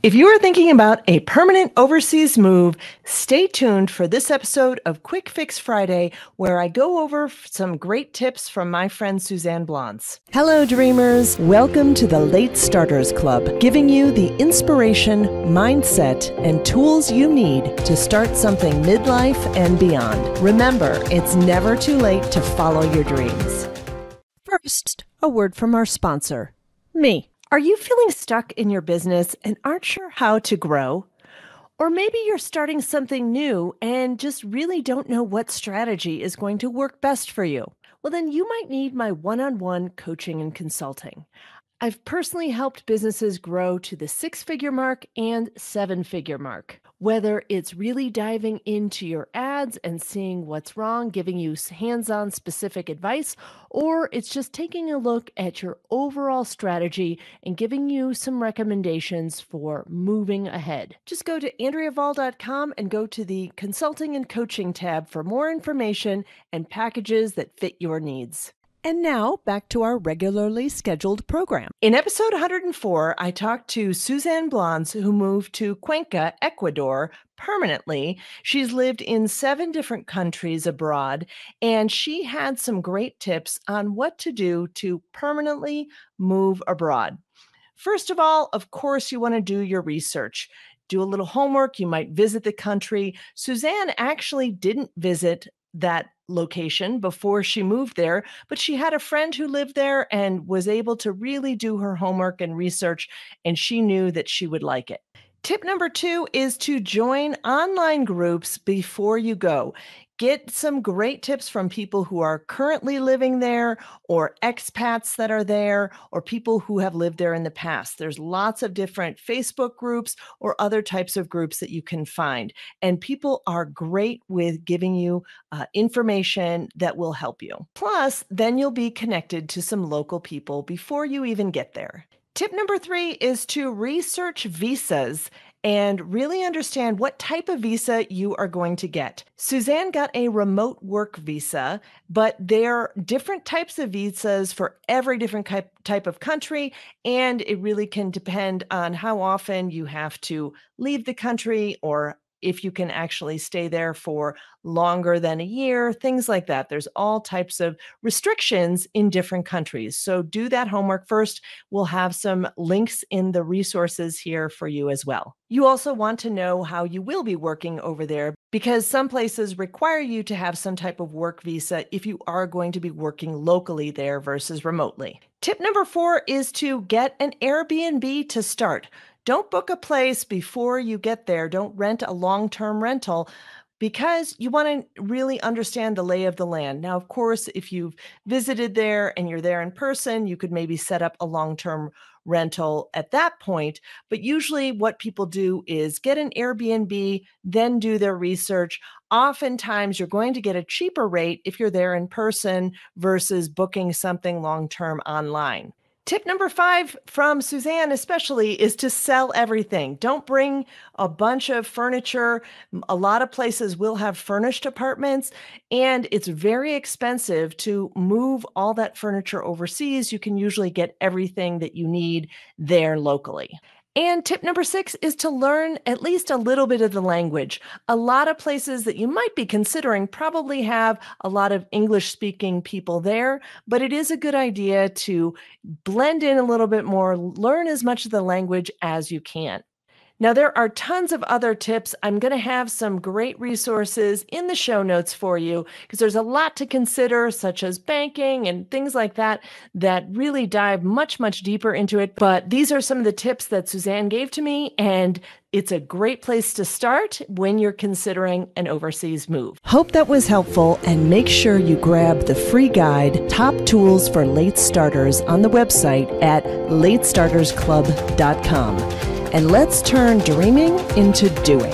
If you are thinking about a permanent overseas move, stay tuned for this episode of Quick Fix Friday, where I go over some great tips from my friend Suzanne Blons. Hello, dreamers. Welcome to the Late Starters Club, giving you the inspiration, mindset, and tools you need to start something midlife and beyond. Remember, it's never too late to follow your dreams. First, a word from our sponsor, me. Are you feeling stuck in your business and aren't sure how to grow? Or maybe you're starting something new and just really don't know what strategy is going to work best for you. Well, then you might need my one-on-one coaching and consulting. I've personally helped businesses grow to the 6-figure mark and 7-figure mark. Whether it's really diving into your ads and seeing what's wrong, giving you hands-on specific advice, or it's just taking a look at your overall strategy and giving you some recommendations for moving ahead. Just go to AndreaVall.com and go to the Consulting and Coaching tab for more information and packages that fit your needs. And now, back to our regularly scheduled program. In episode 104, I talked to Suzanne Blons, who moved to Cuenca, Ecuador, permanently. She's lived in 7 different countries abroad, and she had some great tips on what to do to permanently move abroad. First of all, of course, you want to do your research. Do a little homework. You might visit the country. Suzanne actually didn't visit that location before she moved there, but she had a friend who lived there and was able to really do her homework and research, and she knew that she would like it. Tip number 2 is to join online groups before you go. Get some great tips from people who are currently living there, or expats that are there, or people who have lived there in the past. There's lots of different Facebook groups or other types of groups that you can find. And people are great with giving you information that will help you. Plus, then you'll be connected to some local people before you even get there. Tip number 3 is to research visas and really understand what type of visa you are going to get. Suzanne got a remote work visa, but there are different types of visas for every different type of country, and it really can depend on how often you have to leave the country or if you can actually stay there for longer than a year, things like that. There's all types of restrictions in different countries. So do that homework first. We'll have some links in the resources here for you as well. You also want to know how you will be working over there, because some places require you to have some type of work visa if you are going to be working locally there versus remotely. Tip number 4 is to get an Airbnb to start. Don't book a place before you get there. Don't rent a long-term rental, because you want to really understand the lay of the land. Now, of course, if you've visited there and you're there in person, you could maybe set up a long-term rental at that point. But usually what people do is get an Airbnb, then do their research. Oftentimes, you're going to get a cheaper rate if you're there in person versus booking something long-term online. Tip number 5 from Suzanne especially is to sell everything. Don't bring a bunch of furniture. A lot of places will have furnished apartments, and it's very expensive to move all that furniture overseas. You can usually get everything that you need there locally. And tip number 6 is to learn at least a little bit of the language. A lot of places that you might be considering probably have a lot of English-speaking people there, but it is a good idea to blend in a little bit more, learn as much of the language as you can. Now, there are tons of other tips. I'm going to have some great resources in the show notes for you, because there's a lot to consider, such as banking and things like that, that really dive much, much deeper into it. But these are some of the tips that Suzanne gave to me, and it's a great place to start when you're considering an overseas move. Hope that was helpful, and make sure you grab the free guide, Top Tools for Late Starters, on the website at latestartersclub.com. And let's turn dreaming into doing.